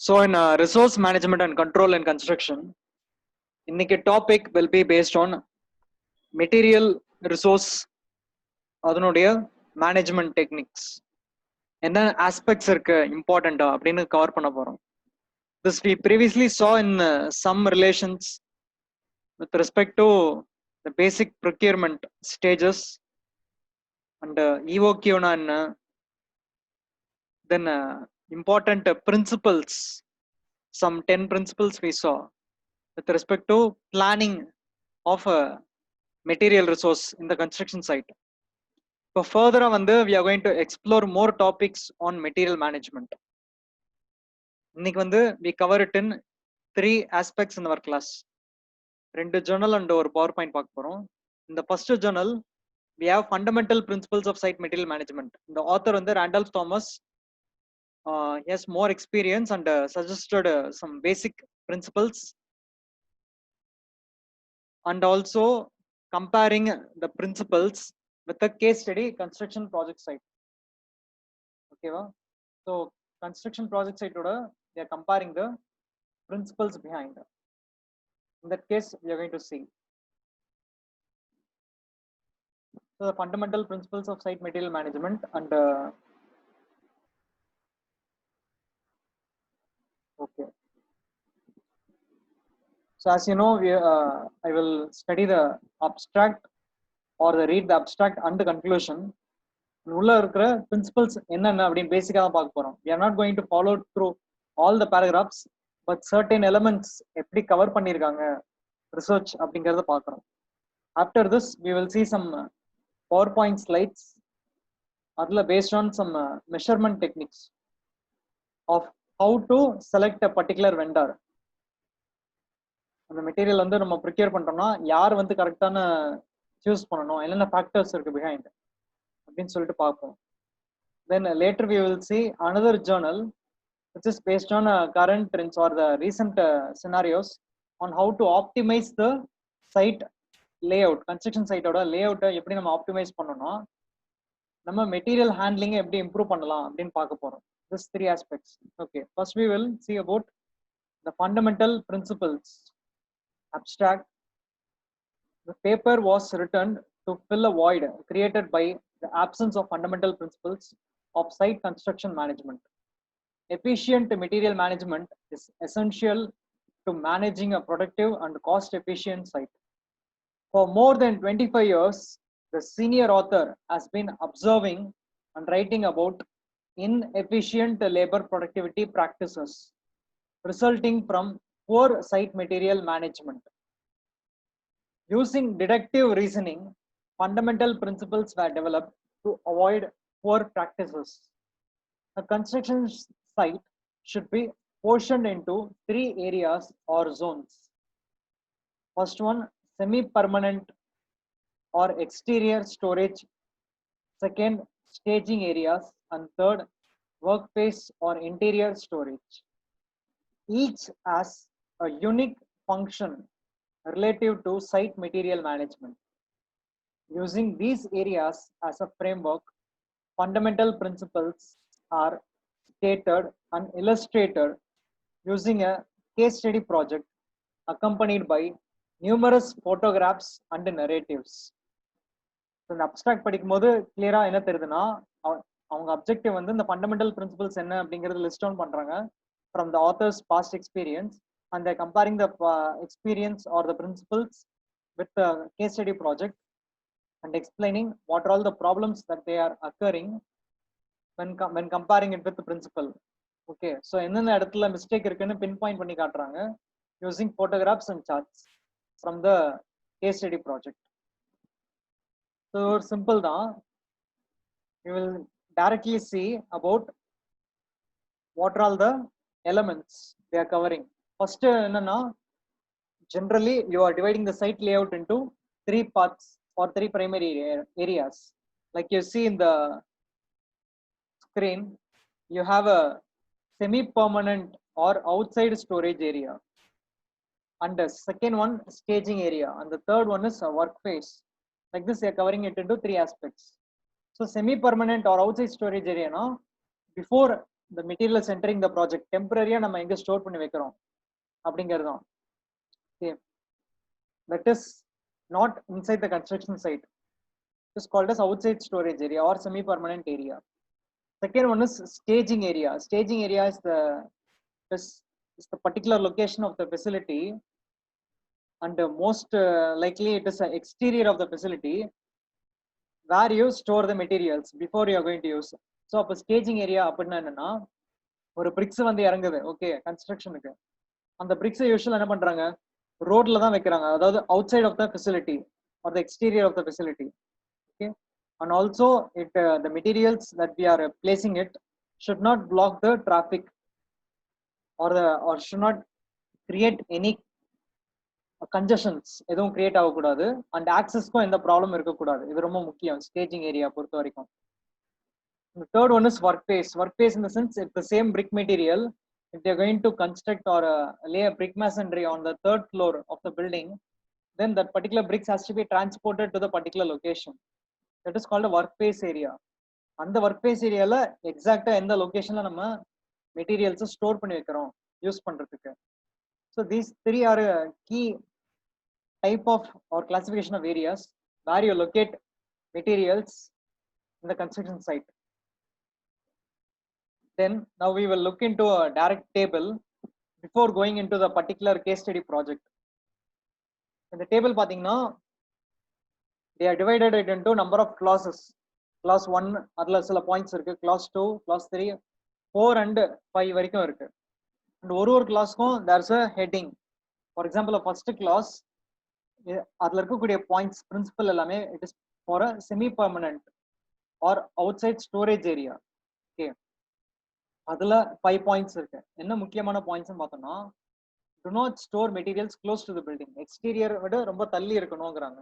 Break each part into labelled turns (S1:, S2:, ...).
S1: So in resource management and control and construction, இன்னைக்கு topic will be based on material resource அதனுடைய management techniques. என்ன aspects இருக்கு இம்பார்ட்டண்டா அப்படின்னு cover பண்ண போறோம். This we previously saw in some relations with respect to the basic procurement stages and EOQ na enna, then important principles, some 10 principles we saw with respect to planning of a material resource in the construction site. So further on, we are going to explore more topics on material management. We cover it in 3 aspects in our class. Rendu journal and or PowerPoint paak porom. In the first journal, we have fundamental principles of site material management. The author Randolph Thomas, he has more experience and suggested some basic principles, and also comparing the principles with the case study construction project site. Okay, so construction project site order, they are comparing the principles behind. In that case, we are going to see. So the fundamental principles of site material management and okay. So as you know, I will study the abstract or read the abstract and the conclusion. உள்ள இருக்கிற principles என்னென்ன அப்படின்னு பேசிக்கா தான் பார்க்க போறோம். We are not going to follow through all the paragraphs, but certain elements எப்படி cover பண்ணிருக்காங்க research அப்படிங்கறத பார்க்கறோம். After this, we will see some PowerPoint slides. அதுல based on some measurement techniques of how to select a particular vendor. அந்த material நம்ம prepare பண்றோம்னா யார் கரெக்டான சூஸ் பண்ணணும், என்னென்ன ஃபேக்டர்ஸ் இருக்கு பிஹைண்ட் அப்படின்னு சொல்லிட்டு பார்ப்போம். Then later we will see another journal which is based on current trends or the recent scenarios on how to optimize the site layout, construction site oda layout எப்படி நம்ம optimise பண்ணனும், நம்ம material handling எப்படி improve பண்ணலாம் அப்படின்னு பார்க்க போறோம். These 3 aspects. Okay, first we will see about the fundamental principles. Abstract. The paper was written to fill a void created by the absence of fundamental principles of site construction management. Efficient material management is essential to managing a productive and cost-efficient site. For more than 25 years, the senior author has been observing and writing about inefficient labor productivity practices resulting from poor site material management. Using deductive reasoning, fundamental principles were developed to avoid poor practices. A construction site should be portioned into 3 areas or zones. First one, semi-permanent or exterior storage. Second, staging areas. And third, workspace or interior storage. Each has a unique function relative to site material management. Using these areas as a framework, fundamental principles are stated and illustrated using a case study project accompanied by numerous photographs and narratives. So இந்த abstract படிக்கும்போது கிளியரா என்ன தெரியுதுன்னா, அவங்க objective இந்த fundamental principles என்ன அப்படிங்கறது list down பண்றாங்க from the author's past experience, and they're comparing the experience or the principles with the case study project and explaining what are all the problems that they are occurring when comparing it with the principle. Okay, so என்னென்ன இடத்துல mistake இருக்குன்னு pinpoint பண்ணி காட்டுறாங்க using photographs and charts from the case study project. So simple தான். You will directly see about what are all the elements they are covering. First, generally you are dividing the site layout into 3 parts or 3 primary areas. Like you see in the screen, you have a semi-permanent or outside storage area, and the second one staging area, and the third one is a workspace. Like this, they are covering it into 3 aspects. So semi-permanent or outside storage area, before the materials entering the project temporary நம்ம எங்க store பண்ணி வைக்கிறோம் அப்படிங்கிறது தான். Okay, that is not inside the construction site. It is called as outside storage area or semi permanent area. Second one is staging area. Staging area is the particular location of the facility, and most likely it is the exterior of the facility where you store the materials before you are going to use. So அப்போ staging area அப்படின்னா என்னன்னா, ஒரு bricks வந்து இறங்குது okay கன்ஸ்ட்ரக்ஷனுக்கு, அந்த bricks யூஸ்வலா என்ன பண்றாங்க, ரோட்ல தான் வைக்கிறாங்க, அதாவது outside of the facility or the exterior of the facility. Okay, and also the materials that we are placing it should not block the traffic or should not create any congestions எதுவும் create ஆகக்கூடாது, and ஆக்சஸ்க்கும் எந்த problem இருக்கக்கூடாது. இது ரொம்ப முக்கியம் staging area பொறுத்த வரைக்கும். The third one is workplace. Workplace in the sense, if the same brick material, if they are going to construct or lay a brick masonry on the third floor of the building, then that particular bricks has to be transported to the particular location. That is called a workplace area. அந்த workplace ஏரியால எக்ஸாக்டா எந்த லொகேஷன்ல நம்ம materials store பண்ணி வைக்கிறோம் use பண்றதுக்கு. So these three are key type of or classification of areas where you locate materials in the construction site. Then now we will look into a direct table before going into the particular case study project. In the table பாத்தீங்கன்னா they are divided it into number of clauses. Clause 1 அதுல சில points இருக்கு, clause 2, clause 3, 4 and 5 வரைக்கும் இருக்கு. And ஒரு clauseக்கும் there's a heading. For example, first clause அதுல இருக்கக்கூடிய points principle எல்லாமே it is for a semi permanent or outside storage area. Okay, அதுல 5 points இருக்கு. என்ன முக்கியமான points னு பார்த்தோம்னா, do not store materials close to the building. Exterior விட ரொம்ப தள்ளி இருக்கணும்ங்கறாங்க.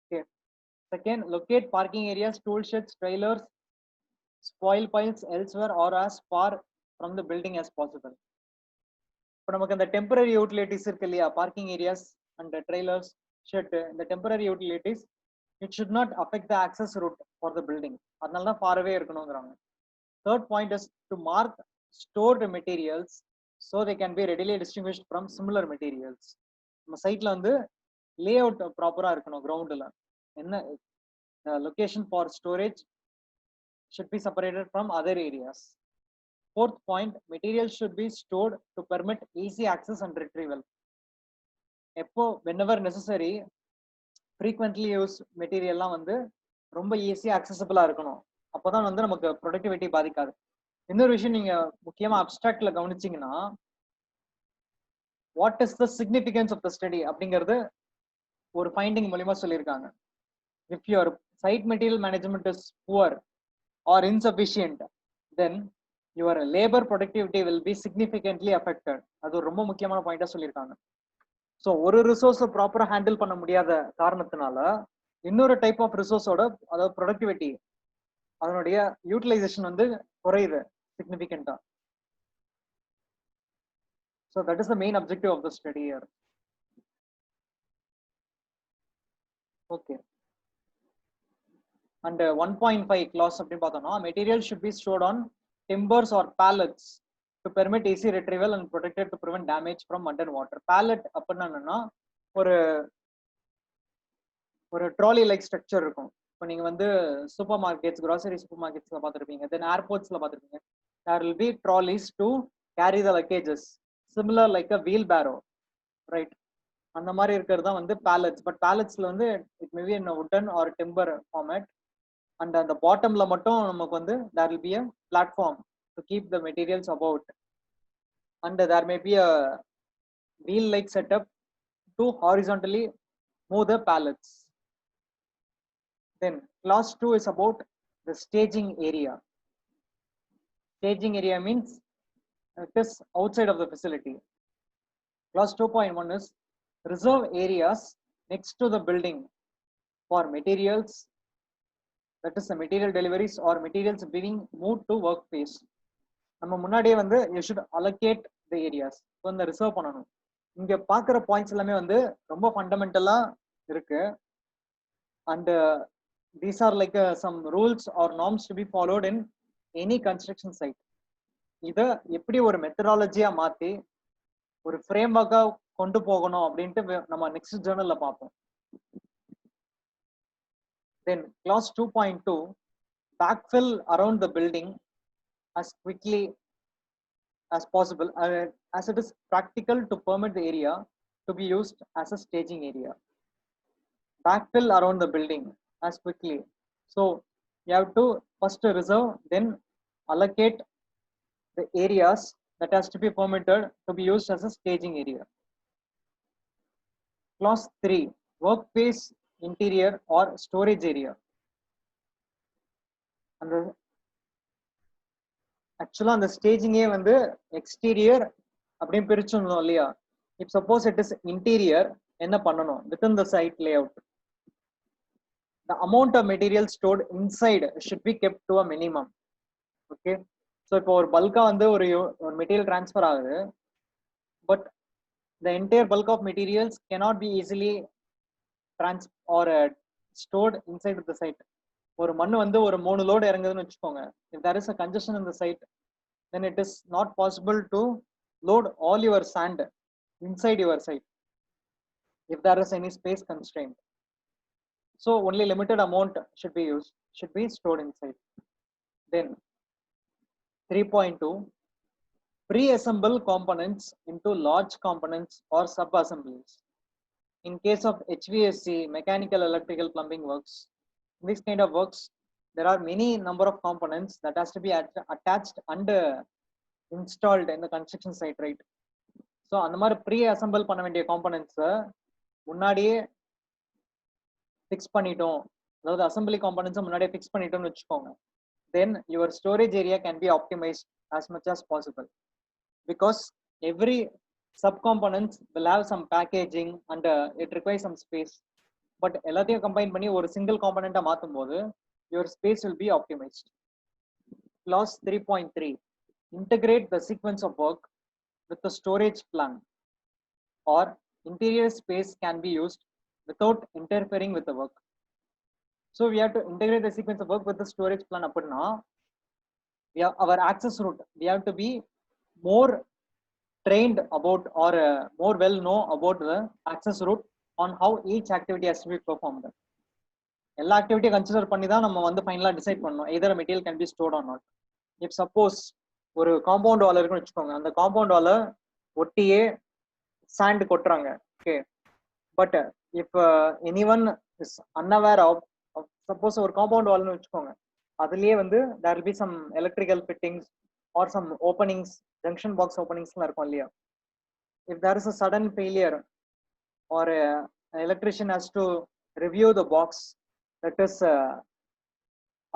S1: Okay, second, locate parking areas, tool sheds, trailers, spoil piles elsewhere or as far from the building as possible. இப்போ நமக்கு அந்த temporary utilities இருக்கு இல்லையா, parking areas and the trailers, shed, the temporary utilities, it should not affect the access route for the building. அதனால தான் far away இருக்கணும்ங்கறாங்க. Third point is to mark stored materials so they can be readily distinguished from similar materials. நம்ம சைட்ல வந்து layout ப்ராப்பரா இருக்கணும். கிரவுண்ட்ல என்ன location for storage should be separated from other areas. Fourth point, materials should be stored to permit easy access and retrieval. எப்போ whenever necessary, frequently used மெட்டீரியல்லாம் வந்து ரொம்ப ஈஸியா அக்சசபிளா இருக்கணும். அப்பதான் வந்து நமக்கு ப்ரொடக்டிவிட்டி பாதிக்காது. இன்னொரு விஷயம் நீங்க முக்கியமா அப்ஸ்ட்ராக்ட்ல கவனிச்சீங்கன்னா, what is the significance of the study அப்படிங்கிறது ஒரு ஃபைண்டிங் மூலமா சொல்லியிருக்காங்க. If your site material management is poor or insufficient, then your labour productivity will be significantly affected. அது ஒரு ரொம்ப முக்கியமான பாயிண்டா சொல்லியிருக்காங்க. ஸோ ஒரு ரிசோர்ஸை ப்ராப்பரா ஹேண்டில் பண்ண முடியாத காரணத்தினால இன்னொரு டைப் ஆஃப் ரிசோர்ஸோட அதாவது ப்ரொடக்டிவிட்டி அதனுடைய யூட்டிலைசேஷன் வந்து குறையுது significantly. So that is the main objective of the study here. Okay, and 1.5 clause அப்படி பார்த்தோம்னா, material should be stored on timbers or pallets to permit easy retrieval and protected to prevent damage from mud and water. Pallet அப்படின்னா என்னன்னா, ஒரு trolley like structure இருக்கும். இப்போ நீங்க வந்து super markets, grocery super மார்க்கெட்ஸ்ல பார்த்துருப்பீங்க, தென் ஏர்போர்ட்ஸ்ல பார்த்துருப்பீங்க. There will be trolleys to carry the luggages, similar like a wheelbarrow, right? அந்த மாதிரி இருக்கிறது தான் வந்து pallets. பட் palletsல வந்து it may be in a wooden or timber format, and அந்த பாட்டம்ல மட்டும் நமக்கு வந்து there will be a platform to keep the materials about, and there may be a wheel like setup to horizontally move the pallets. Then clause 2 is about the staging area. Staging area means it is outside of the facility. Clause 2.1 is reserve areas next to the building for materials, that is the material deliveries or materials being moved to workplace. நம்ம முன்னாடியே வந்து you should allocate the areas. So இந்த reserve பண்ணணும். இங்க பார்க்குற points எல்லாமே வந்து ரொம்ப ஃபண்டமெண்டலா இருக்கு, and these are like some rules or norms to be followed in any construction site. இதை எப்படி ஒரு மெத்தடாலஜியா மாத்தி ஒரு ஃப்ரேம் ஒர்க்கா கொண்டு போகணும் அப்படின்ட்டு நம்ம நெக்ஸ்ட் ஜேர்னல்ல பார்ப்போம். Then clause 2.2, backfill around the building as quickly as possible, as it is practical to permit the area to be used as a staging area. Backfill around the building as quickly. So you have to first reserve, then allocate the areas that has to be permitted to be used as a staging area. Clause 3, workplace interior or storage area. And ஆக்சுவலா அந்த ஸ்டேஜிங்கே வந்து exterior அப்படின்னு பிரிச்சிடணும் இல்லையா? இப் suppose it is interior, என்ன பண்ணணும்? Within the site layout, the amount of material stored inside should be kept to a minimum. Okay, so இப்போ ஒரு பல்கா வந்து ஒரு மெட்டீரியல் டிரான்ஸ்ஃபர் ஆகுது, but the entire bulk of materials cannot be easily stored inside the site. ஒரு மண் வந்து ஒரு 3 லோடு இறங்குதுன்னு வச்சுக்கோங்க. if there is a congestion in the site, then it is not possible to load all your sand inside your site if there is any space constraint. So only limited amount should be stored inside. Then 3.2, pre-assemble components into large components or sub-assemblies. In case of HVAC, mechanical, electrical, plumbing works, in this kind of works, there are many number of components that has to be attached and installed in the construction site, right? So அந்த மாதிரி pre-assemble பண்ண வேண்டிய components முன்னாடியே fix பண்ணிட்டோம், அதாவது assembly components முன்னாடியே fix பண்ணிட்டோம்னு வச்சுக்கோங்க. then your storage area can be optimized as much as possible, because every subcomponents will have some packaging and it requires some space. but எல்லாத்தையும் கம்பைன் பண்ணி ஒரு சிங்கிள் காம்பனண்டா மாத்தும் போது your space will be optimized. Clause 3.3, integrate the sequence of work with the storage plan, or interior space can be used without interfering with the work. So we have to integrate the sequence of work with the storage plan. Appadina, we have our access route, we have to be more trained about or more well know about the access route on how each activity has to be performed. எல்லா ஆக்டிவிட்டியும் consider பண்ணி தான் நம்ம வந்து ஃபைனலா decide பண்ணணும் either a material can be stored or not. if suppose ஒரு compound wall இருக்குன்னு வச்சுக்கோங்க, அந்த காம்பவுண்ட் வால ஒட்டியே சாண்ட் கொட்டுறாங்க. Okay, but if anyone is unaware of suppose ஒரு காம்பவுண்ட் வால்னு வச்சுக்கோங்க, அதுலயே வந்து there will be some electrical fittings or some openings, junction box openings எல்லாம் இருக்கும் இல்லையா? if there is a sudden failure or an electrician has to review the box that is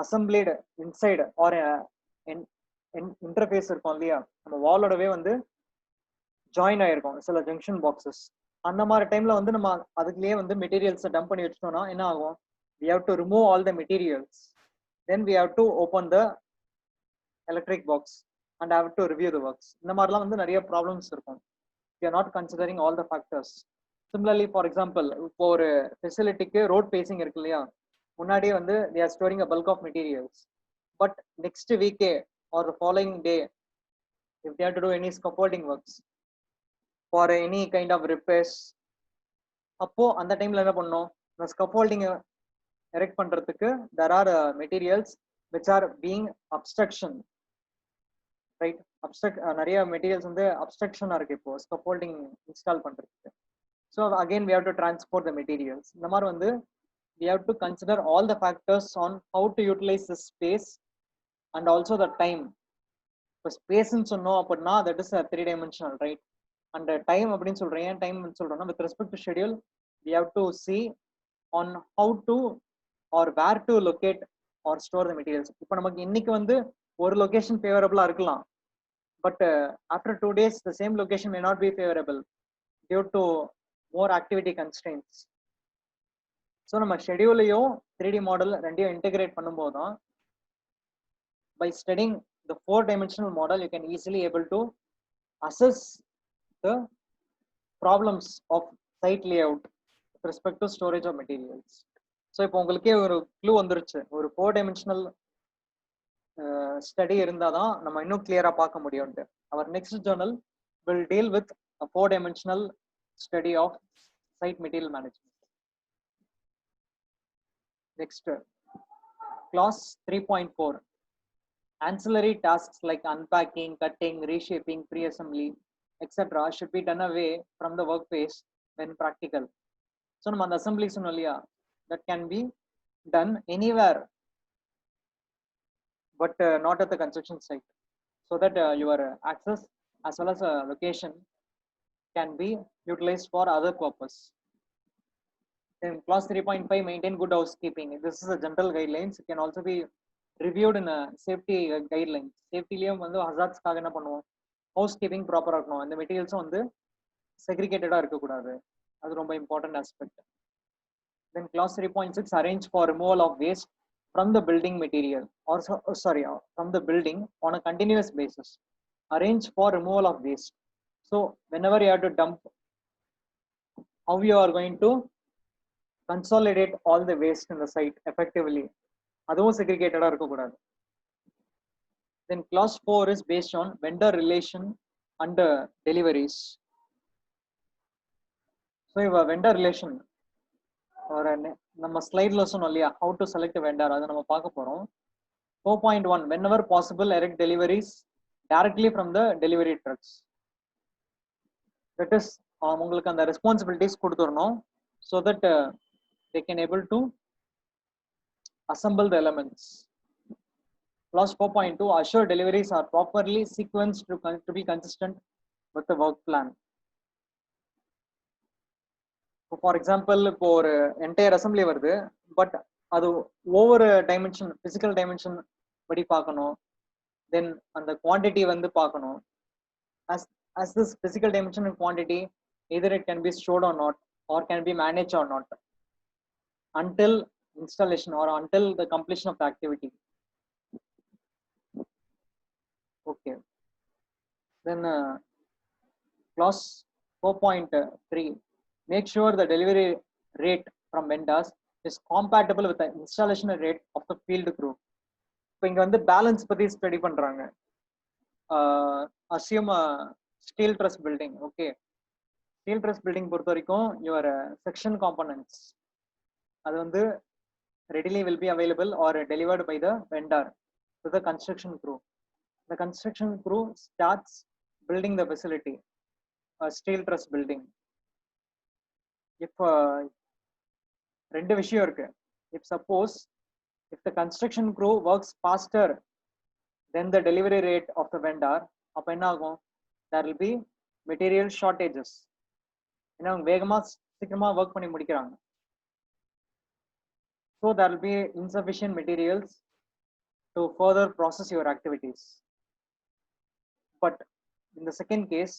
S1: assembled inside or interface இருக்கும் இல்லையா, நம்ம வாலோடவே வந்து join ஆயிருக்கும் சில junction boxes. அந்த மாதிரி டைம்ல வந்து நம்ம அதுக்குள்ளேயே வந்து மெட்டீரியல்ஸை டம்ப் பண்ணி வச்சிட்டோம்னா என்ன ஆகும்? we have to remove all the materials, then we have to open the electric box and have to review the works. இந்த மாதிரிலாம் வந்து நிறைய ப்ராப்ளம்ஸ் இருக்கும். we are not considering all the factors. similarly, for example, இப்போ ஒரு ஃபெசிலிட்டிக்கு road facing இருக்கு இல்லையா, முன்னாடியே வந்து they are storing a bulk of materials, but next week or the following day if they have to do any scaffolding works for any kind of repairs, அப்போ அந்த டைம்ல என்ன பண்ணோம்? இந்த ஸ்கஃபோல்டிங் எரெக்ட் பண்றதுக்கு there are materials which are being obstruction, right? நிறைய materials வந்து அப்ஸ்ட்ரக்ஷனா இருக்கு இப்போ ஸ்கஃபோல்டிங் இன்ஸ்டால் பண்றதுக்கு. so again we have to transport the materials. இந்த மாதிரி வந்து we have to consider all the factors on how to utilize the space and also the time. இப்போ ஸ்பேஸ்ன்னு சொன்னோம் அப்படின்னா that is a 3-dimensional, right? and time அப்படின்னு சொல்றேன், ஏன் time சொல்றோம்னா with respect to schedule we have to see on how to or where to locate or store the materials. இப்போ நமக்கு இன்னைக்கு வந்து ஒரு லொகேஷன் ஃபேவரபிளா இருக்கலாம், but after 2 days the same location may not be favorable due to more activity constraints. So நம்ம ஷெடியூலையும் 3D model ரெண்டையும் integrate பண்ணும்போது தான் by studying the 4-dimensional model you can easily able to assess the problems of site layout with respect to storage of materials. So இப்போ உங்களுக்கே ஒரு clue வந்துருச்சு, ஒரு 4-dimensional study இருந்தால் தான் நம்ம இன்னும் கிளியராக பார்க்க முடியும்ட்டு. அவர் next journal will deal with a 4-dimensional study of site material management. Next, clause 3.4. Ancillary tasks like unpacking, cutting, reshaping, pre-assembly, etc. should be done away from the workplace when practical. So, நம்ம அந்த assembly சொன்னோம் இல்லையா, that can be done anywhere but not at the construction site, so that your access as well as location can be utilized for other purpose. Then clause 3.5, maintain good housekeeping. This is a general guidelines. It can also be reviewed in a safety guidelines. Safety-லயும் வந்து hazards-காக என்ன பண்ணுவோம், housekeeping ப்ராப்பராக இருக்கணும், இந்த மெட்டீரியல்ஸும் வந்து செக்ரிகேட்டடாக இருக்கக்கூடாது, அது ரொம்ப important aspect. Then clause 3.6, arrange for removal of waste from the building material, or from the building on a continuous basis. Arrange for removal of waste. So whenever you have to dump, how you are going to consolidate all the waste in the site effectively, அதுவும் segregated இருக்கக்கூடாது. Then clause 4 is based on vendor relation and deliveries. So if a vendor relation, or நம்ம ஸ்லைட்ல சொன்னோம் இல்லையா, how to select a vendor, அதை நம்ம பார்க்க போறோம். 4.1, whenever possible erect deliveries directly from the delivery trucks. That is, உங்களுக்கு அந்த responsibilities கொடுத்துறணும், so that they can able to assemble the elements. Clause 4.2, assure deliveries are properly sequenced to be consistent with the work plan. So for example, இப்போ ஒரு entire assembly வருது, but அது ஒவ்வொரு dimension, physical dimension படி பார்க்கணும், then அந்த quantity வந்து பார்க்கணும். As this physical dimension and quantity, either it can be stored or not, or can be managed or not, until installation or until the completion of the activity. Okay. Then clause 4.3, make sure the delivery rate from vendors is compatible with the installation rate of the field crew. இப்போ இங்க வந்து balance பத்தி study பண்றாங்க. assume steel truss building. Okay, steel truss building பொறுத்த வரைக்கும் your section components அது வந்து readily will be available or delivered by the vendor to the construction crew. The construction crew starts building the facility, a steel truss building. If ரெண்டு விஷயம் இருக்கு. If suppose if the construction crew works faster than the delivery rate of the vendor, அப்ப என்ன ஆகும், there will be material shortages. ஏன்னா அவங்க வேகமா சீக்கிரமா ஒர்க் பண்ணி முடிக்கிறாங்க. So there will be insufficient materials to further process your activities. But in the second case,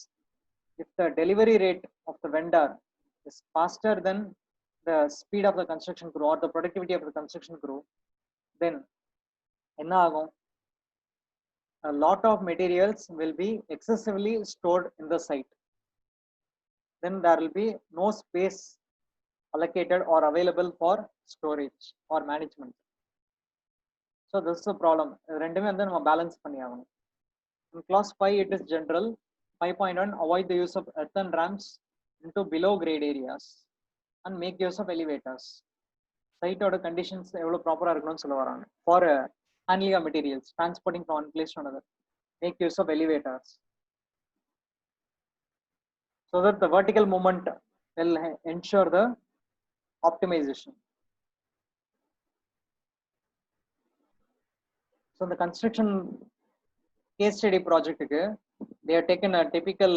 S1: if the delivery rate of the vendor is faster than the speed of the construction crew or the productivity of the construction crew, then என்ன ஆகும், a lot of materials will be excessively stored in the site. Then there will be no space allocated or available for storage or management. So this is a problem. ரெண்டுமே வந்து நம்ம balance பண்ணி ஆகணும். In clause 5, it is general. 5.1, avoid the use of earthen ramps into below grade areas and make use of elevators. Site conditions எவ்வளவு ப்ராப்பரா இருக்கணும்னு சொல்ல வராங்க. For handling of materials, transporting from one place to another, make use of elevators so that the vertical movement will ensure the optimization. So the construction case study project, they have taken a typical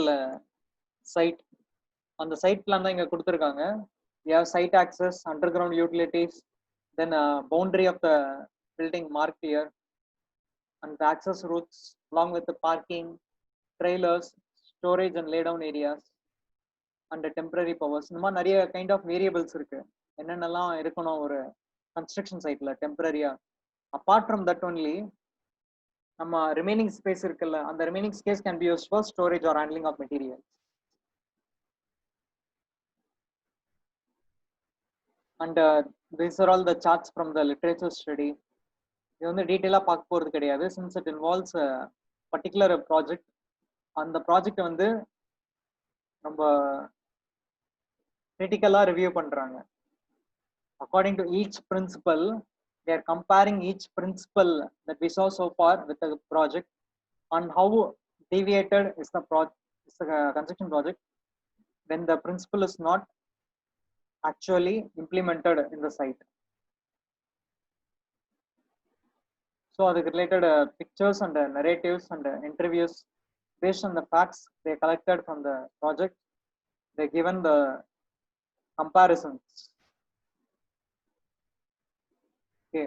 S1: site. On the site plan தான் இங்க கொடுத்திருக்காங்க. We have site access, underground utilities, then boundary of the building marked here, and the access routes along with the parking, trailers, storage and laydown areas, and the temporary powers. இந்த மாதிரி நிறைய kind of variables இருக்கு, என்னென்னலாம் இருக்கணும் ஒரு construction சைட்ல டெம்பரரியா. Apart from that only நம்ம ரிமைனிங் ஸ்பேஸ் இருக்குல்ல, அந்த remaining space can be used for storage or handling of material. And these are all the charts from the literature study. இது வந்து டீட்டெயிலா பார்க்க போறது கிடையாது. since it involves a particular project. அந்த ப்ராஜெக்ட் வந்து நம்ம கிரிட்டிக்கலா ரிவ்யூ பண்றாங்க. According to each principle, they are comparing each principle that we saw so far with the project on how deviated is the construction project when the principle is not actually implemented in the site. So அதுக்கு related pictures and narratives and interviews based on the facts they collected from the project, they given the comparisons. Okay,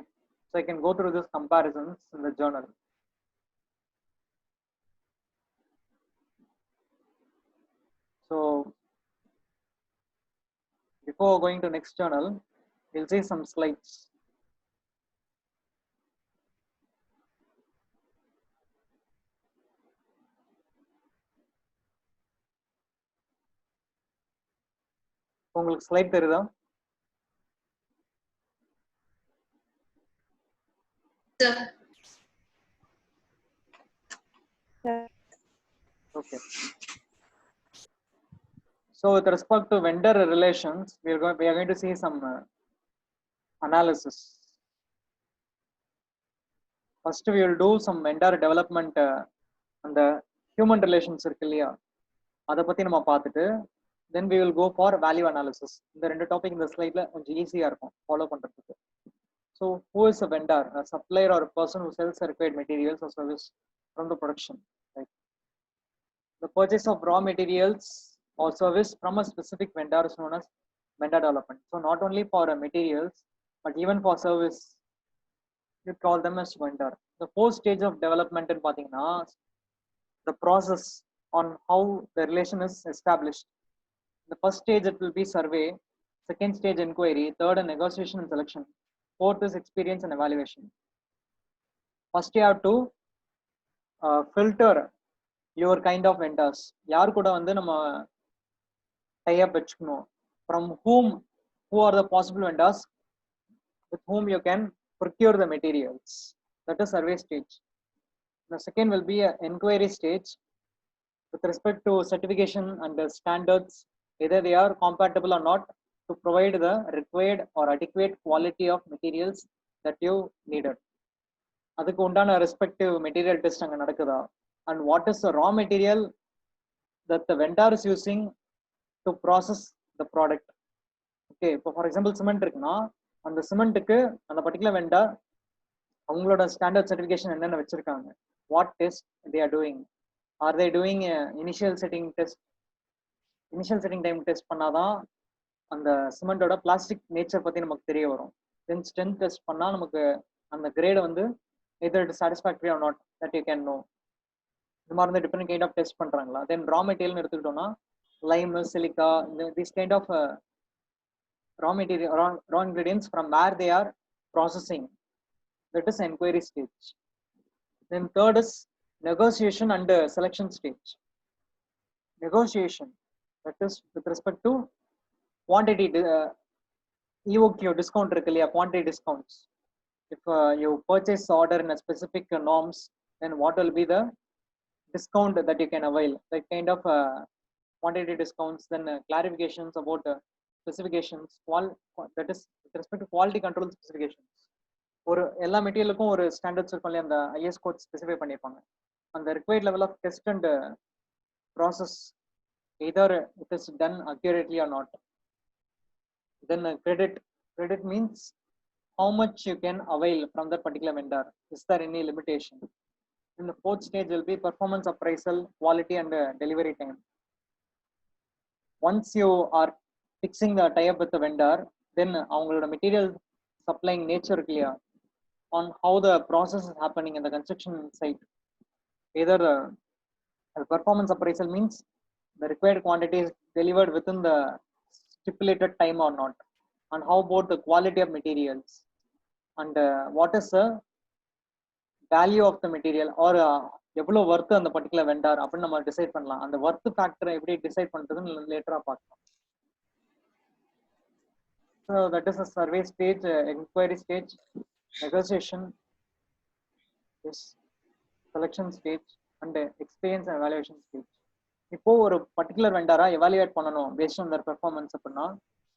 S1: so I can go through these comparisons in the journal. So before going to next journal, we'll see some slides. உங்களுக்கு slide தெரியுதா? Okay. So with respect to vendor relations, we are going to see some analysis. First we will do some vendor development and the human relations இருக்கு இல்லையா, அதை பத்தி நம்ம பார்த்துட்டு then we will go for value analysis. இந்த ரெண்டு topic இந்த ஸ்லைட்ல கொஞ்சம் ஈஸியா இருக்கும் ஃபாலோ பண்றதுக்கு. So who is a vendor? A supplier or a person who sells required materials or service from the production. Right? The purchase of raw materials or service from a specific vendor is known as vendor development. So not only for materials, but even for service, you call them as vendor. The fourth stage of development in pathina, the process on how the relation is established. The first stage it will be survey, second stage inquiry, third and negotiation and selection, fourth is experience and evaluation. First you have to filter your kind of vendors. யார் கூட வந்து நம்ம tie up வச்சுக்கணும், from who are the possible vendors with whom you can procure the materials. That is survey stage. The second will be an inquiry stage with respect to certification and the standards, either they are compatible or not to provide the required or adequate quality of materials that you needed. அதுக்கு உண்டான respective material test அங்க நடக்குதா, and what is the raw material that the vendor is using to process the product. Okay, இப்போ for example cement இருக்குன்னா அந்த சிமெண்ட்டுக்கு அந்த particular vendor அவங்களோட ஸ்டாண்டர்ட் சர்டிஃபிகேஷன் என்னென்ன வச்சிருக்காங்க, what test they are doing, are they doing initial setting test, initial setting time test பண்ணாதான் அந்த சிமெண்டோட பிளாஸ்டிக் நேச்சர் பத்தி நமக்கு தெரிய வரும். தென் ஸ்ட்ரென்த் டெஸ்ட் பண்ணா நமக்கு அந்த கிரேட் வந்து either it satisfactory or not that you can know. இந்த மாதிரி வந்து டிஃப்ரெண்ட் கைண்ட் ஆஃப் டெஸ்ட் பண்றாங்களா. தென் ரா மெட்டீரியல் எடுத்துக்கிட்டோம்னா lime, silica, this kind of raw material, raw ingredients from where they are processing. That is inquiry stage. Then third is negotiation and selection stage. Negotiation, that is with respect to quantity, EOQ discount இருக்கு இல்லையா, quantity discounts. If you purchase order in a specific norms, then what will be the discount that you can avail, that kind of quantity discounts. Then clarifications about specifications, that is with respect to quality control specifications. ஒரு எல்லா மெட்டீரியலுக்கும் ஒரு standards இருக்கும் இல்லையா, அந்த IS code specify பண்ணியிருப்பாங்க. அந்த required level of test and process either it is done accurately or not. Then credit means how much you can avail from that particular vendor, is there any limitation. In the fourth stage will be performance appraisal, quality and delivery time. Once you are fixing the tie up with the vendor, then அவங்களோட material supplying nature clear on how the process is happening in the construction site. Either the performance appraisal means the required quantity is delivered within the stipulated time or not, and how about the quality of materials, and what is the value of the material, or எவ்வளோ worth அந்த particular vendor அப்படின்னு நம்ம decide பண்ணலாம். அந்த worth ஃபேக்டரை எப்படி decide பண்றதுன்னு லேட்டரா பார்க்கலாம். So that is a survey stage, inquiry stage, negotiation, Yes, selection stage and experience and evaluation stage. இப்போ ஒரு பர்டிகுலர் வெண்டரா எவாலுவேட் பண்ணணும் பேஸ்ட் ஆன் தர் பெர்ஃபார்மன்ஸ் அப்படின்னா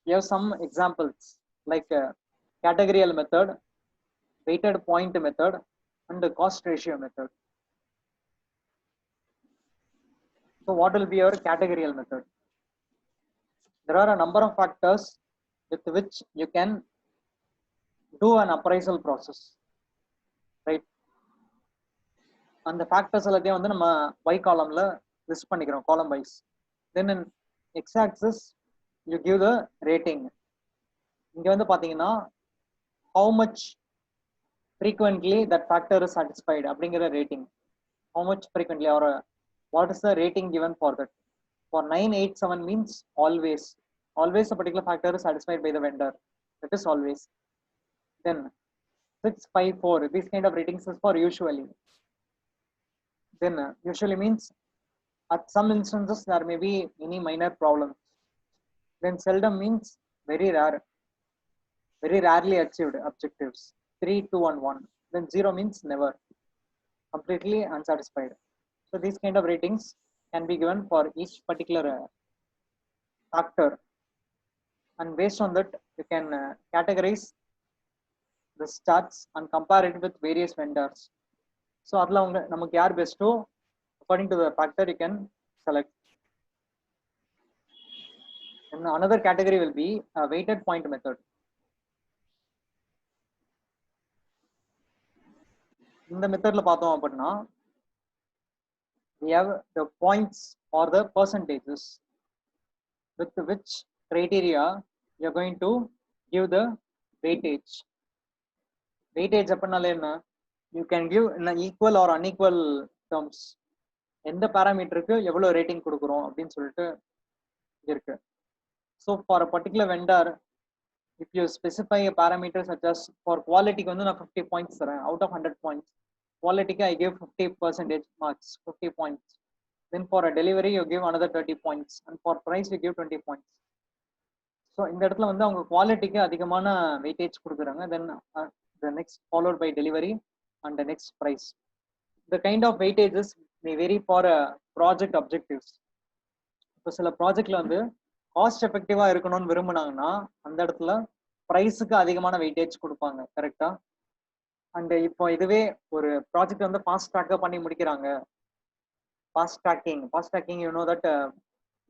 S1: you have some examples like categorical method, weighted point method, and the cost ratio method. So what will be your categorical method? There are a number of factors with which you can do an appraisal process, right? அந்த factors எல்லாத்தையும் வந்து நம்ம y காலம்ல list பண்ணிக்கிறோம் column wise. Then in X axis you give the rating. இங்க வந்து பாத்தீங்கன்னா how much frequently that factor is satisfied அப்படிங்கிற rating. How much frequently or what is the rating given for that? For 987 means always. Always a particular factor is satisfied by the vendor. That is always. Then 654, these kind of ratings is for usually. Then usually means at some instances there may be any minor problems. Then seldom means very rare, very rarely achieved objectives. 3, 2, and 1. Then 0 means never, completely unsatisfied. So these kind of ratings can be given for each particular factor, and based on that you can categorize the stats and compare it with various vendors. So adla namakku yaar best to according to the factor you can select. And another category will be a weighted point method. இந்த மெத்தட்ல பார்த்தோம் அப்படின்னா we have the points or the percentages with which criteria you are going to give the weightage. Weightage அப்படினால என்ன? You can give in equal or unequal terms. எந்த பாராமீட்டருக்கு எவ்வளவு rating கொடுக்குறோம் அப்படின்னு சொல்லிட்டு இருக்கு. So for a particular vendor, if you specify a parameter such as for quality வந்து நான் 50 points தரேன் out of 100 points. Quality I give 50% marks, 50 points. Then for a delivery you give another 30 points, and for price you give 20 points. So இந்த இடத்துல வந்து அவங்க குவாலிட்டிக்கு அதிகமான weightage கொடுக்குறாங்க. Then the next followed by delivery and the next price. The kind of weightages may vary for project objectives. இப்போ சில ப்ராஜெக்ட்ல வந்து காஸ்ட் எஃபெக்டிவா இருக்கணும்னு விரும்புனாங்கன்னா அந்த இடத்துல பிரைஸுக்கு அதிகமான வெயிட்டேஜ் கொடுப்பாங்க, கரெக்டா? அண்ட் இப்போ இதுவே ஒரு ப்ராஜெக்ட் வந்து ஃபாஸ்ட் ட்ராக்கா பண்ணி முடிக்கிறாங்க. Fast tracking you know that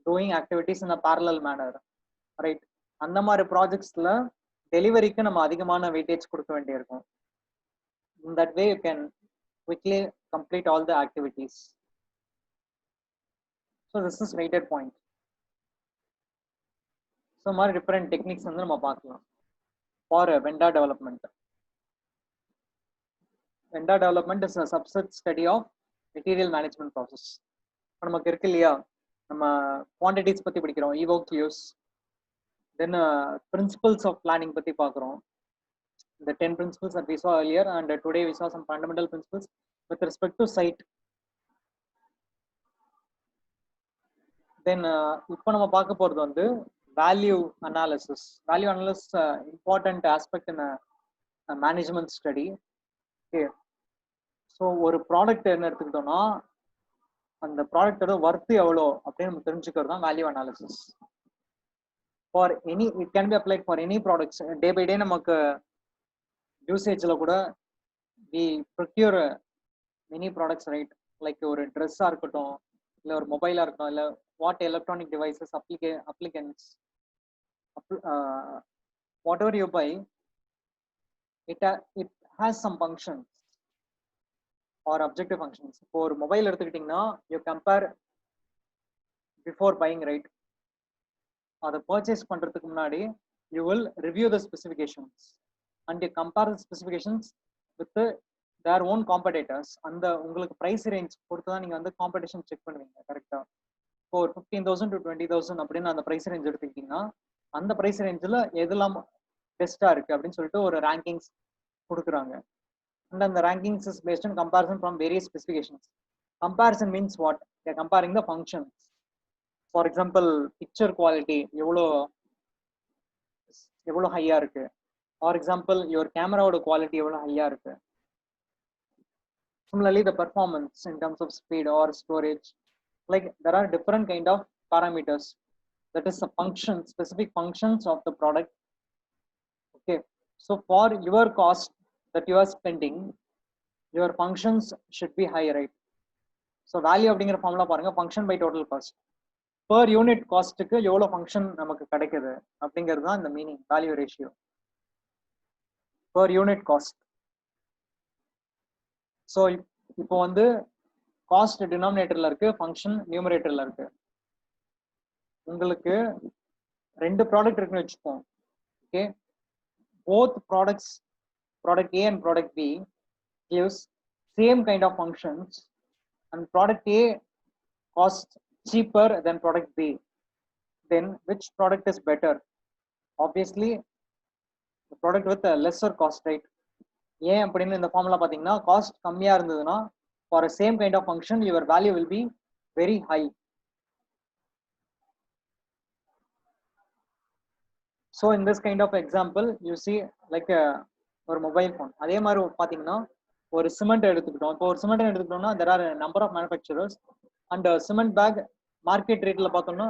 S1: doing activities in a parallel manner, right? அந்த மாதிரி ப்ராஜெக்ட்ஸ்ல டெலிவரிக்கு நம்ம அதிகமான வெயிட்டேஜ் கொடுக்க வேண்டியிருக்கும். In that way you can quickly complete all the activities. So this is weighted point. So மாதிரி different techniques வந்து நம்ம பார்க்கலாம் for vendor development. Vendor development is a subset study of material management process. நமக்கு இருக்கு இல்லையா, நம்ம quantities பத்தி படிக்கிறோம், EOQs, then principles of planning பத்தி பார்க்குறோம். The 10 principles that we saw earlier, and today we saw some fundamental principles with respect to site. Then இப்போ நம்ம பார்க்க போறது வந்து value analysis. Value analysis important aspect in a management study. Okay. So ஒரு product என்ன எடுத்துக்கிட்டோம்னா அந்த ப்ராடக்டோட ஒர்த் எவ்வளோ அப்படின்னு நம்ம தெரிஞ்சுக்கிறது தான் value analysis. For any it can be applied for any products. Day by day நமக்கு யூசேஜில் கூட we procure many products, right? Like ஒரு ட்ரெஸ்ஸாக இருக்கட்டும், இல்லை ஒரு மொபைலாக இருக்கட்டும், இல்லை what electronic devices appliances, whatever you buy, it has some functions or objective functions. இப்போ ஒரு மொபைல் எடுத்துக்கிட்டீங்கன்னா you compare before buying, right? அதை பர்ச்சேஸ் பண்றதுக்கு முன்னாடி you will review the specifications and you compare the specifications with their own competitors. அந்த உங்களுக்கு price range பொறுத்து தான் நீங்க வந்து காம்படிஷன் செக் பண்ணுவீங்க, கரெக்டா? இப்போ ஒரு 15,000 to 20,000 அப்படின்னு அந்த பிரைஸ் ரேஞ்ச் எடுத்துக்கிட்டீங்கன்னா அந்த பிரைஸ் ரேஞ்சில் எதெல்லாம் பெஸ்டா இருக்கு அப்படின்னு சொல்லிட்டு ஒரு ரேங்கிங்ஸ் கொடுக்குறாங்க. And then the rankings is based on comparison from various specifications. Comparison means what? They are comparing the functions. For example, picture quality எவ்வளோ ஹையா இருக்கு. For example, your camera ஓட quality எவ்வளோ ஹையா இருக்கு. Similarly, the performance in terms of speed or storage, like there are different kind of parameters, that is a function, specific functions of the product. Okay, so for your cost that you are spending, your functions should be high, right? So value அப்படிங்கிற formula பாருங்க, function by total cost. Per unit காஸ்ட்டுக்கு எவ்வளோ function நமக்கு கிடைக்குது அப்படிங்கிறது தான் இந்த meaning value ratio. Per unit cost. So இப்போ வந்து காஸ்ட் டினாமினேட்டர்ல இருக்கு, ஃபங்க்ஷன் நியூமரேட்டர்ல இருக்கு. உங்களுக்கு ரெண்டு ப்ராடக்ட் இருக்குன்னு வச்சுப்போம். Okay, both products, product A and product B gives same kind of functions, and product A costs cheaper than product B. Then which product is better? Obviously the product with a lesser cost, right? ஏன் அப்படின்னு இந்த formula பார்த்தீங்கன்னா, cost கம்மியாக இருந்ததுன்னா for a same kind of function your value will be very high. So in this kind of example you see like ஒரு mobile phone. அதே மாதிரி பார்த்தீங்கன்னா ஒரு சிமெண்ட் எடுத்துக்கிட்டோம். இப்போ ஒரு சிமெண்ட் எடுத்துக்கிட்டோம்னா there are a number of manufacturers, and cement bag market ரேட்ல பார்த்தோம்னா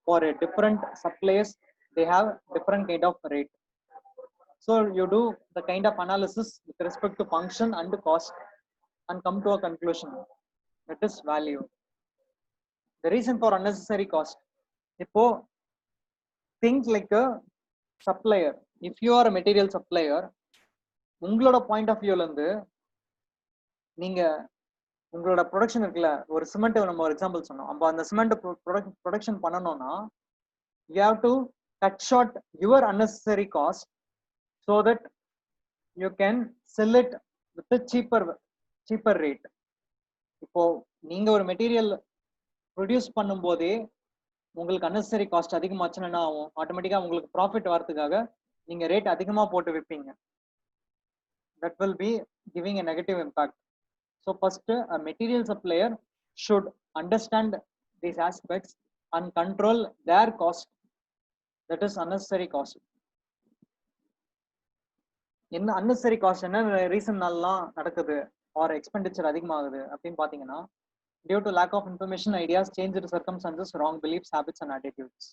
S1: for different suppliers they have different kind of rate. So you do the kind of analysis with respect to function and cost and come to a conclusion, that is value. The reason for unnecessary cost, இப்போ think like a supplier. If you are a material supplier, உங்களோட point of வியூல இருந்து நீங்க உங்களோட production இருக்குல்ல, ஒரு cement நம்ம ஒரு எக்ஸாம்பிள் சொன்னோம், அப்போ அந்த சிமெண்ட் ப்ரொடக்ஷன் பண்ணணும்னா you have to cut short your unnecessary cost so that you can sell it with a cheaper rate. இப்போ நீங்க ஒரு மெட்டீரியல் ப்ரொடியூஸ் பண்ணும்போதே உங்களுக்கு unnecessary காஸ்ட் அதிகமாச்சுன்னா என்ன ஆகும்? ஆட்டோமேட்டிக்கா உங்களுக்கு ப்ராஃபிட் வரதுக்காக நீங்க ரேட் அதிகமா போட்டு விற்பீங்க. That will be giving a negative impact. So first, a material supplier should understand these aspects and control their cost, that is unnecessary cost. என்ன unnecessary cost, என்ன ரீசன்னாலாம் நடக்குது or expenditure அதிகமாகுது அப்படின்னு பார்த்தீங்கன்னா, due to lack of information, ideas, changed circumstances, wrong beliefs, habits and attitudes.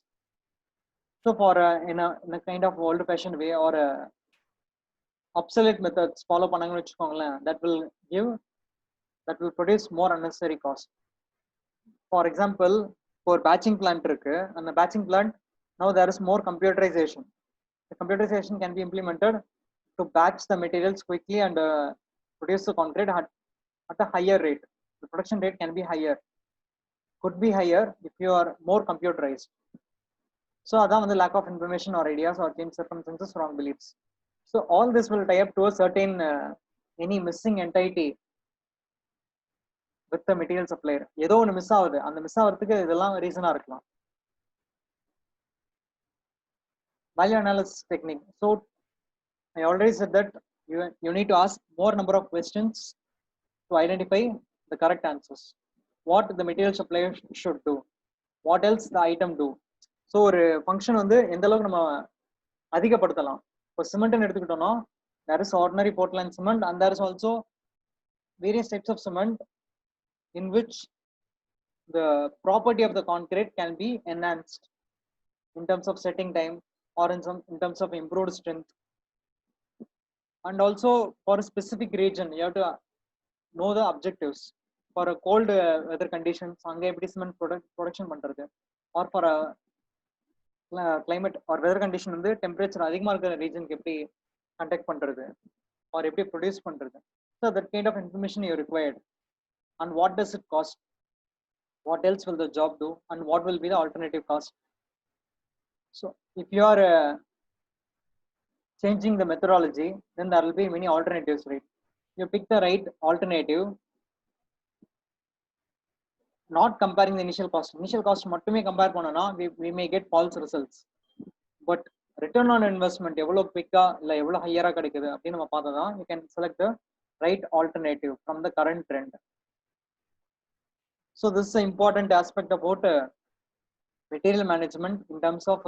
S1: So for in a kind of old fashioned way or obsolete methods follow பண்ணாங்கன்னு வச்சுக்கோங்களேன், that will produce more unnecessary cost. For example, for batching plant இருக்கு, அந்த batching plant now there is more computerization. The computerization can be implemented to batch the materials quickly and produce the concrete at a higher rate. The production rate can be higher, could be higher if you are more computerized. So அதான் வந்து lack of information or ideas or changed circumstances, wrong beliefs. So all this will tie up to a certain any missing entity with the material supplier. ஏதோ ஒன்று miss ஆகுது, அந்த miss ஆகிறதுக்கு இதெல்லாம் ரீசனா இருக்கலாம். Value analysis technique. So I already said that you need to ask more number of questions to identify the correct answers. What the material supplier should do, what else the item do. So ஒரு function வந்து எந்த அளவுக்கு நம்ம அதிகப்படுத்தலாம். இப்போ சிமெண்ட்னு எடுத்துக்கிட்டோம்னா there is ordinary Portland cement and there is also various types of cement in which the property of the concrete can be enhanced in terms of setting time or in terms of improved strength. And also for a specific region you have to know the objectives. For a cold weather conditions அங்க எப்படி cement production பண்றது, or for a climate or weather condition வந்து temperature அதிகமா இருக்கிற ரீஜனுக்கு எப்படி conduct பண்றது or எப்படி produce பண்றது. So that kind of information you required. And what does it cost, what else will the job do, and what will be the alternative cost. So if you are changing the methodology, then there will be many alternatives, right? You pick the right alternative, not comparing the initial cost மட்டுமே compare பண்ணோம்னா we may get false results. But return on investment எவ்வளவு குவிக்கா இல்ல எவ்வளவு ஹையரா கிடைக்குது அப்படின்னு நம்ம பார்த்தா you can select the right alternative from the current trend. So this is an important aspect about material management in terms of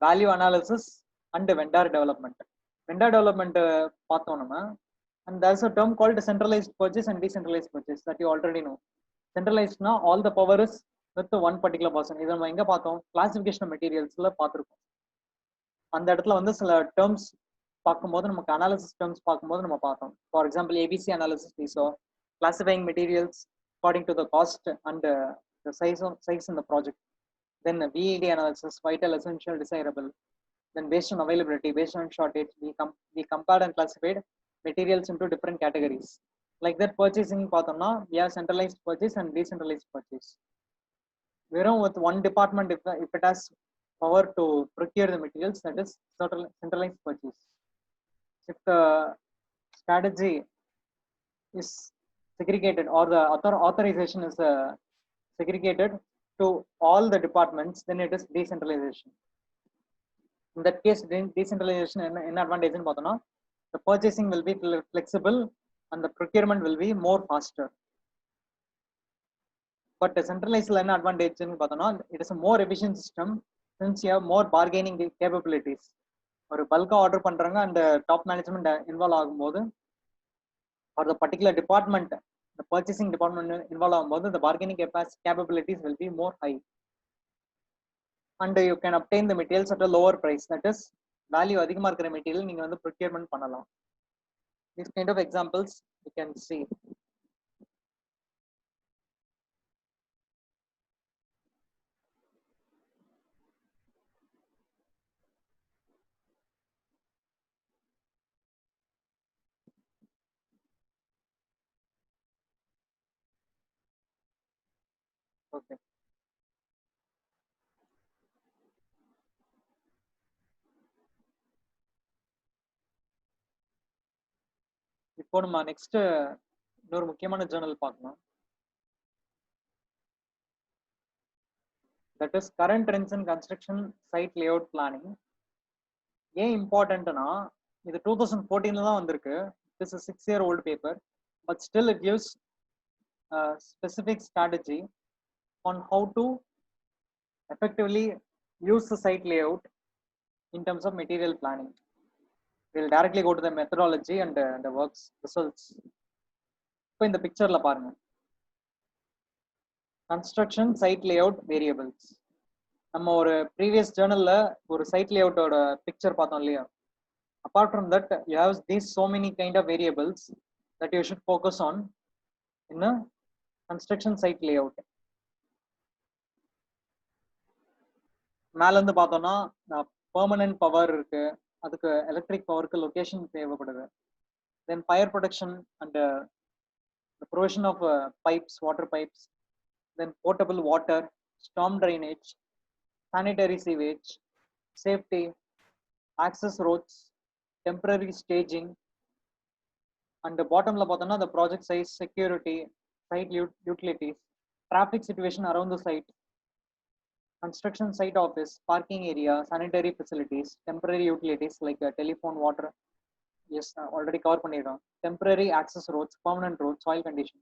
S1: value analysis and vendor development. Vendor development பார்த்தோம் நம்ம, And there's a term called centralized purchase and decentralized purchase that you already know. Centralized na all the power is with the one particular person. இதை நம்ம எங்க பார்த்தோம், classification of மெட்டீரியல்ஸ்ல பார்த்துருக்கோம். அந்த இடத்துல வந்து சில டேர்ம்ஸ் பார்க்கும்போது நமக்கு அனாலிசிஸ் டேர்ம்ஸ் பார்க்கும்போது நம்ம பார்த்தோம். For example ABC analysis so classifying materials according to the cost and the size in the project. Then VED analysis, vital, essential, desirable. Then based on availability, based on shortage, we compared and classified materials into different categories. Like that, purchasing பார்த்தோம்னா we have centralized purchase and decentralized purchase. வெறும் with one department, if it has power to procure the materials, that is centralized purchase. If the strategy is segregated or the authorization is segregated to all the departments, then it is decentralization. In that case, decentralization in advantage in பார்த்தோம்னா the purchasing will be flexible and the procurement will be more faster. But the centralized line advantage in பார்த்தோம்னா it is a more efficient system since you have more bargaining capabilities. ஒரு பல்கா order பண்றாங்க and top management involve ஆகும்போது or the particular department, the purchasing department involve ஆகும்போது the bargaining capabilities will be more high. And you can obtain the materials at a lower price, that is value அதிகமா இருக்கிற material நீங்க வந்து procurement பண்ணலாம். These kind of examples you can see. Okay. இப்போ நம்ம next இன்னொரு முக்கியமான journal பார்க்கலாம். That is current trends in construction site layout planning. ஏன் இம்பார்ட்டன்ட்னா இது 2014ல தான் வந்திருக்கு. This is a 6-year-old paper, but still it gives a specific strategy on how to effectively use the site layout in terms of material planning. We'll directly go to the methodology and the works results. இப்போ இந்த பிக்சர்ல பாருங்க, construction site layout variables. நம்ம ஒரு previous ஜேர்னல்ல ஒரு side லேஅவுட்டோட picture பார்த்தோம் இல்லையா? Apart from that, you have these so many kind of variables that you should focus on in a construction site layout. மேல இருந்து பார்த்தோம்னா பெர்மனன்ட் பவர் இருக்கு, அதுக்கு எலக்ட்ரிக் பவருக்கு லொகேஷன் தேவைப்படுது. Then fire protection and the provision of pipes, water pipes, then potable water, storm drainage, sanitary sewage, safety, access roads, temporary staging, and the bottom la pathana the project size, security, site utilities, traffic situation around the site, construction site office, parking area, sanitary facilities, temporary utilities like telephone, water. Yes, already cover பண்ணிரோம். Temporary access roads, permanent roads, soil condition.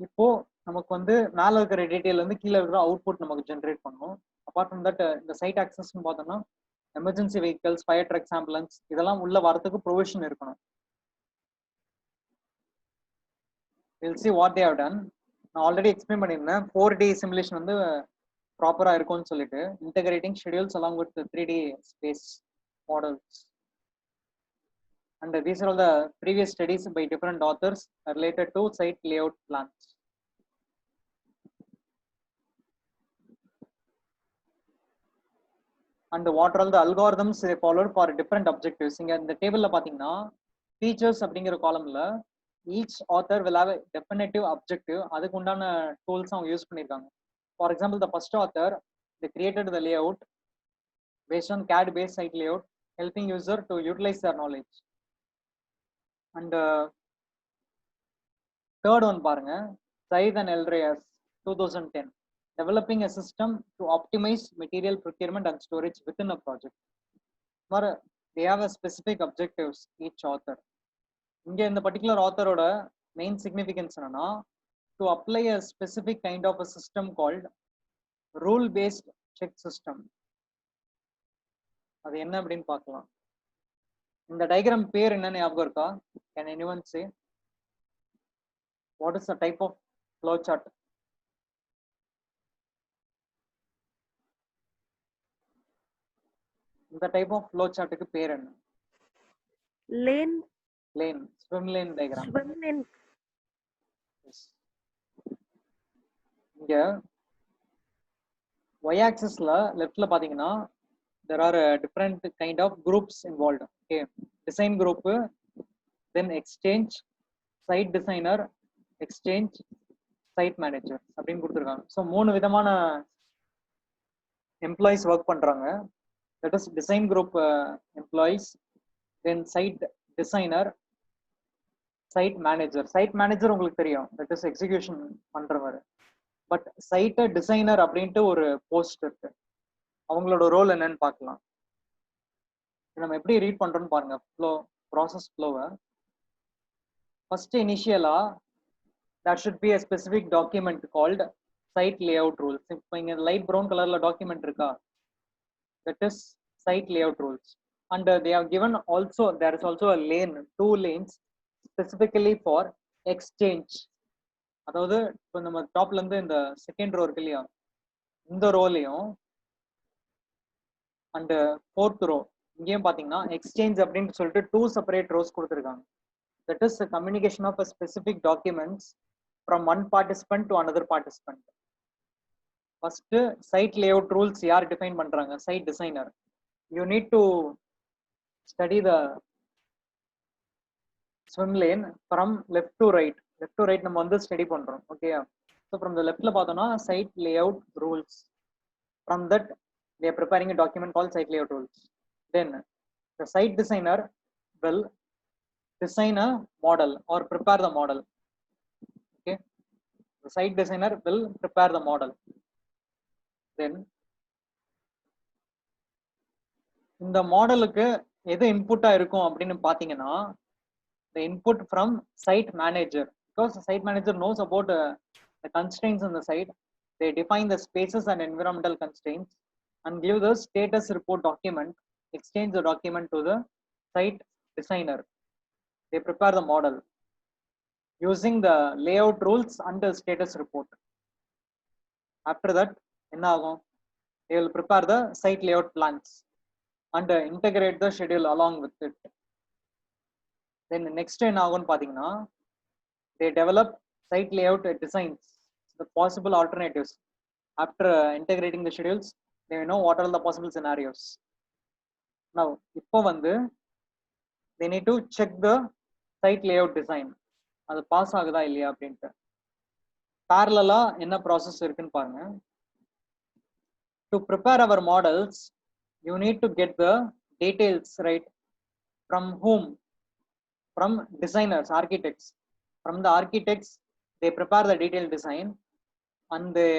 S1: இப்போ நமக்கு வந்து மேல இருக்கிற detail வந்து கீழே இருக்கிற output நமக்கு generate பண்ணும். அப்பார்ட் ஃப்ரம் தட் இந்த சைட் ஆக்சஸ்ன்னு பார்த்தோம்னா emergency vehicles, fire trucks, ambulance இதெல்லாம் உள்ள வரதுக்கு ப்ரொவிஷன் இருக்கணும். We'll see what they have done. நான் ஆல்ரெடி எக்ஸ்பிளைன் பண்ணியிருந்தேன் 4D சிமுலேஷன் வந்து ப்ராப்பரா இருக்கும்னு சொல்லிட்டு, integrating schedules along with 3D space models. And these are all the previous studies by different authors related to site layout plans. And what are all the algorithms they followed for different objectives? இங்க இந்த டேபிள்ல பாத்தீங்கன்னா features அப்படிங்கிற காலம்ல each author will have a definitive objective, அதுக்கு உண்டான tools அவங்க use பண்ணிருக்காங்க. For example, the first author, they created the layout based on CAD based site layout, helping user to utilize their knowledge. And third one பாருங்க, Said and Elreyes 2010, developing a system to optimize material procurement and storage within a project. They have a specific objectives each author. இங்க இந்த particular ஆத்தரோட main significance என்னன்னா, to apply a specific kind of a system called rule based check system. அது என்ன அப்படின்னு பார்க்கலாம். இந்த diagram பேர் என்னன்னு ஞாபகம் இருக்கா? Can anyone say what is the type of flow chart? இந்த type of flow chart க்கு பேர் என்ன? Lane, swim lane diagram. Yes. இங்க y axis ல leftல பாத்தீங்கன்னா there are different kind of groups involved. Okay, design group, then exchange, site designer, exchange, site manager அப்படின்னு கொடுத்துருக்காங்க. So 3 விதமான employees ஒர்க் பண்றாங்க. That is design group employees, then site designer, site manager. Site manager உங்களுக்கு தெரியும், that is execution பண்றவர். But site designer அப்படின்ட்டு ஒரு post இருக்கு. அவங்களோட ரோல் என்னன்னு பார்க்கலாம். நம்ம எப்படி ரீட் பண்றோம்னு பாருங்க. ஃப்ளோ ப்ராசஸ் ஃப்ளோவை ஃபர்ஸ்ட் இனிஷியலா that should be a specific document called site layout rules. இப்போ இங்க லைட் ப்ரௌன் கலர்ல டாக்குமெண்ட் இருக்கா, that is site layout rules. And they have given also, there is also a lane, 2 lanes specifically for exchange. அதாவது இப்போ நம்ம டாப்ல இருந்து இந்த செகண்ட் ரோ இருக்கு இல்லையா, இந்த ரோலையும் அண்ட் ஃபோர்த் ரோ இங்கேயும் பாத்தீங்கன்னா எக்ஸ்சேஞ்ச் அப்படின்னு சொல்லிட்டு 2 செப்பரேட் ரோஸ் கொடுத்துருக்காங்க. That is the communication of a specific documents from one participant to another participant. First, site layout rules யார் டிஃபைன் பண்றாங்க? Site designer. You need to study the swim lane from left to right. Left to right நம்ம வந்து study பண்றோம். Okay, so from the leftல பார்த்தோம்னா site layout rules. From that they are preparing a document called site layout rules. Then the site designer will design a model or prepare the model. Okay, the site designer will prepare the model. Then இந்த மாடலுக்கு எது இன்புட்டா இருக்கும் அப்படின்னு பாத்தீங்கன்னா, the input from site manager, because the site manager knows about the constraints on the site. They define the spaces and environmental constraints and give the status report document, exchange the document to the site designer. They prepare the model using the layout rules and the status report. After that, என்ன ஆகும்? They will prepare the site layout plans and integrate the schedule along with it. Then next என்ன ஆகும்னு பாத்தீங்கன்னா, they develop site layout designs, the possible alternatives. After integrating the schedules, they know what are the possible scenarios. Now இப்போ வந்து they need to check the site layout design, அது pass ஆகுதா இல்லையா அப்படின்ட்டு. parallel-ஆ என்ன ப்ராசஸ் இருக்குன்னு பாருங்க. To prepare our models, you need to get the details right. From whom? From designers, architects. From the architects, they prepare the detailed design and they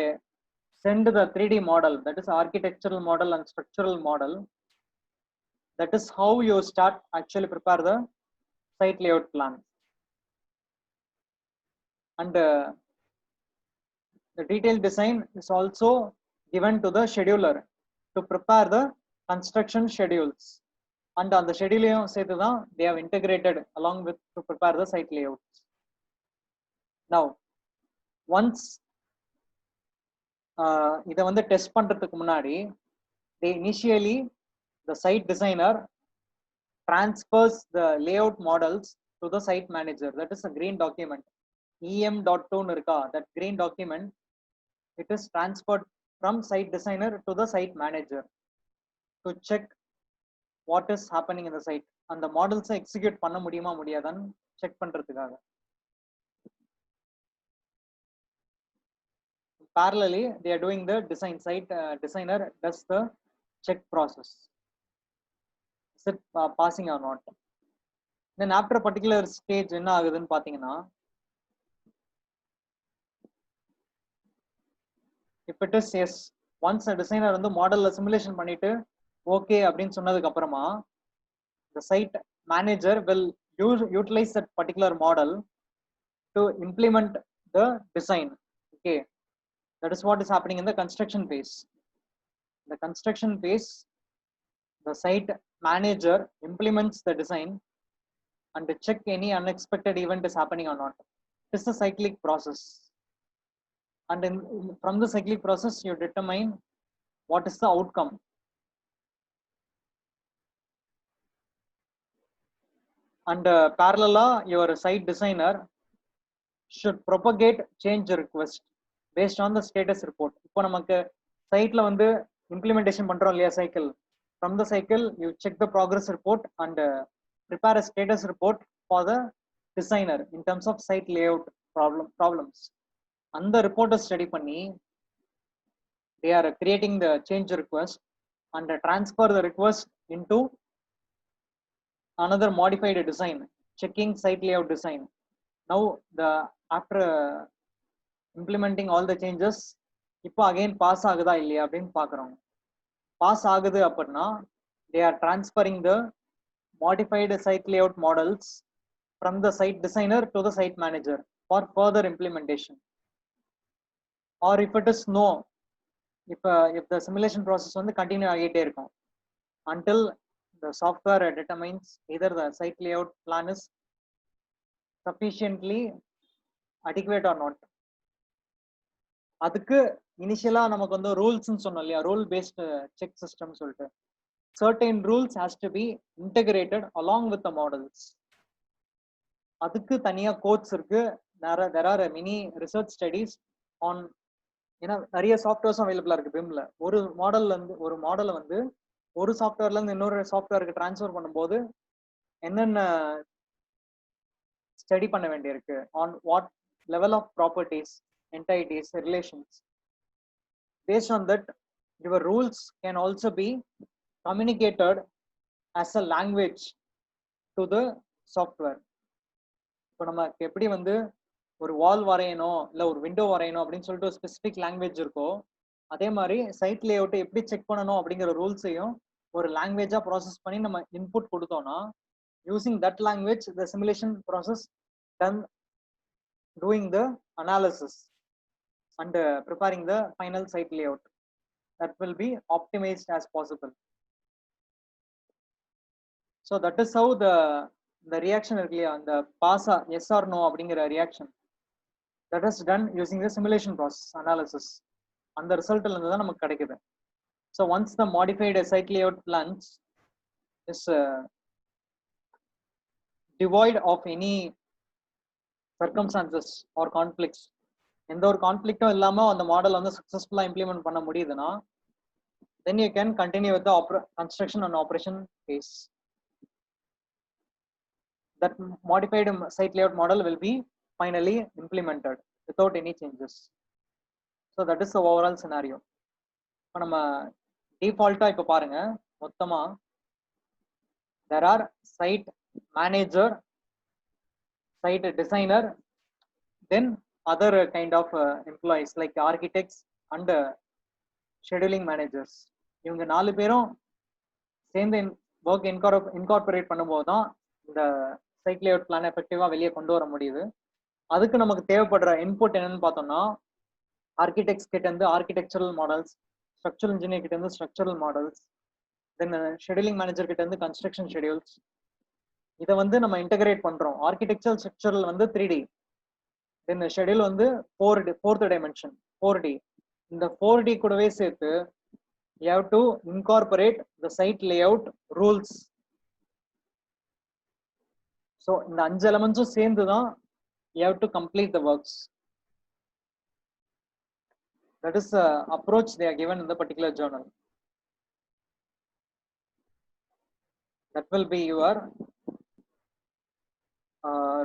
S1: send the 3D model, that is architectural model and structural model. That is how you start actually prepare the site layout plan. And the detailed design is also given to the scheduler to prepare the construction schedules. And on the schedule they have integrated along with to prepare the site layouts. Now once இதை வந்து test பண்றதுக்கு முன்னாடி they initially, the site designer transfers the layout models to the site manager. That is a green document, em.2 இருக்கா, that green document, it is transferred from site designer to the site manager to check what is happening in the site. அந்த மாடல்ஸை execute பண்ண முடியுமா முடியாதான்னு check பண்றதுக்காக. Parallelly, they are doing the design. Site designer does the check process, is it passing or not. Then after a particular stage என்ன ஆகுதுன்னு பாத்தீங்கன்னா, if it is yes, once a designer வந்து மாடல்ல simulation பண்ணிட்டு okay அப்படின்னு சொன்னதுக்கு அப்புறமா the site manager will utilize that particular model to implement the design. Okay, that is what is happening in the construction phase. The construction phase, the site manager implements the design and check any unexpected event is happening or not. It is a cyclic process, and from the cyclic process you determine what is the outcome. And parallel, your site designer should propagate change request based on the status report. இப்போ நமக்கு சைட்ல வந்து implementation பண்றோம் இல்லையா cycle, from the cycle you check the progress report and prepare a status report for the designer in terms of site layout problems. அந்த ரிப்போர்ட்டை study பண்ணி they are creating the change request and transfer the request into another modified design, checking site layout design. Now after implementing all the changes, இப்போ again pass ஆகுதா இல்லையா அப்படின்னு பார்க்குறோம். Pass ஆகுது அப்படின்னா they are transferring the modified site layout models from the site designer to the site manager for further implementation. Or if it is no, if the simulation process வந்து continue ஆகிட்டே இருக்கும் until the software determines either the site layout plan is sufficiently adequate or not. அதுக்கு இனிஷியலா நமக்கு வந்து ரூல்ஸ்னு சொன்னோம் இல்லையா, rule paste check system சொல்லிட்டு certain rules has to be integrated along with the models. அதுக்கு தனியா கோட்ஸ் இருக்கு. there are many research studies on, ஏன்னா நிறைய சாஃப்ட்வேர்ஸும் அவைலபிளா இருக்கு பிம்ல. ஒரு மாடலை வந்து ஒரு சாஃப்ட்வேர்ல இருந்து இன்னொரு சாஃப்ட்வேருக்கு டிரான்ஸ்ஃபர் பண்ணும்போது என்னென்ன ஸ்டடி பண்ண வேண்டியிருக்கு, on what level of properties, entities, relations. Based on that, your rules can also be communicated as a language to the software. இப்போ நமக்கு எப்படி வந்து ஒரு வால் வரையணும் இல்லை ஒரு விண்டோ வரையணும் அப்படின்னு சொல்லிட்டு ஒரு ஸ்பெசிஃபிக் லாங்குவேஜ் இருக்கோ, அதே மாதிரி சைட் லேஅவுட்டை எப்படி செக் பண்ணணும் அப்படிங்கிற ரூல்ஸையும் ஒரு லாங்குவேஜா ப்ராசஸ் பண்ணி நம்ம இன்புட் கொடுத்தோம்னா, using that language the simulation process done doing the analysis and preparing the final site layout that will be optimized as possible. So that is how the reaction இருக்கு இல்லையா, அந்த பாஸா S R no அப்படிங்கிற reaction, that is done using the simulation process analysis. அந்த ரிசல்ட்ல இருந்து தான் நமக்கு கிடைக்குது. So once the modified site layout plans is devoid of any circumstances or conflicts, எந்த ஒரு கான்ஃபிளிக்டும் இல்லாம அந்த மாடல் வந்து சக்சஸ்ஃபுல்லா இம்ப்ளிமெண்ட் பண்ண முடியுதுன்னா, then you can continue with the construction and operation phase. That modified site layout model will be finally implemented without any changes. So that is the overall scenario. இப்போ நம்ம டிஃபால்ட்டா இப்போ பாருங்க, மொத்தமா there are site manager, site designer, then other kind of employees like architects and scheduling managers. இவங்க 4 பேரும் சேர்ந்து work incorporate பண்ணும்போது தான் இந்த சைட் லேஅவுட் பிளான் எஃபெக்டிவா வெளியே கொண்டு வர முடியுது. அதுக்கு நமக்கு தேவைப்படுற இன்புட் என்னன்னு பார்த்தோம்னா, ஆர்கிடெக்ட்ஸ் கிட்ட இருந்து ஆர்கிடெக்சரல் மாடல்ஸ், ஸ்ட்ரக்சரல் இன்ஜினியர் கிட்ட இருந்து ஸ்ட்ரக்சரல் மாடல்ஸ், தென் ஷெடியூலிங் மேனேஜர் கிட்ட இருந்து கன்ஸ்ட்ரக்ஷன் ஷெடியூல்ஸ். இதை வந்து நம்ம இன்டகிரேட் பண்றோம். ஆர்கிடெக்சரல் ஸ்ட்ரக்சரல் வந்து 3D, தென் ஷெடியூல் வந்து 4th டைமென்ஷன் 4D. இந்த 4D கூடவே சேர்த்து you have to incorporate the site layout rules. So இந்த 5 elements சேர்ந்து தான் you have to complete the works. That is the approach they are given in the particular journal. That will be your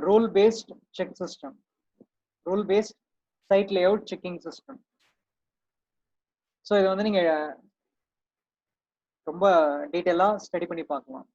S1: rule based check system, rule based site layout checking system. So இதை வந்து நீங்க ரொம்ப டீட்டெயிலா study பண்ணி பார்க்கலாம்.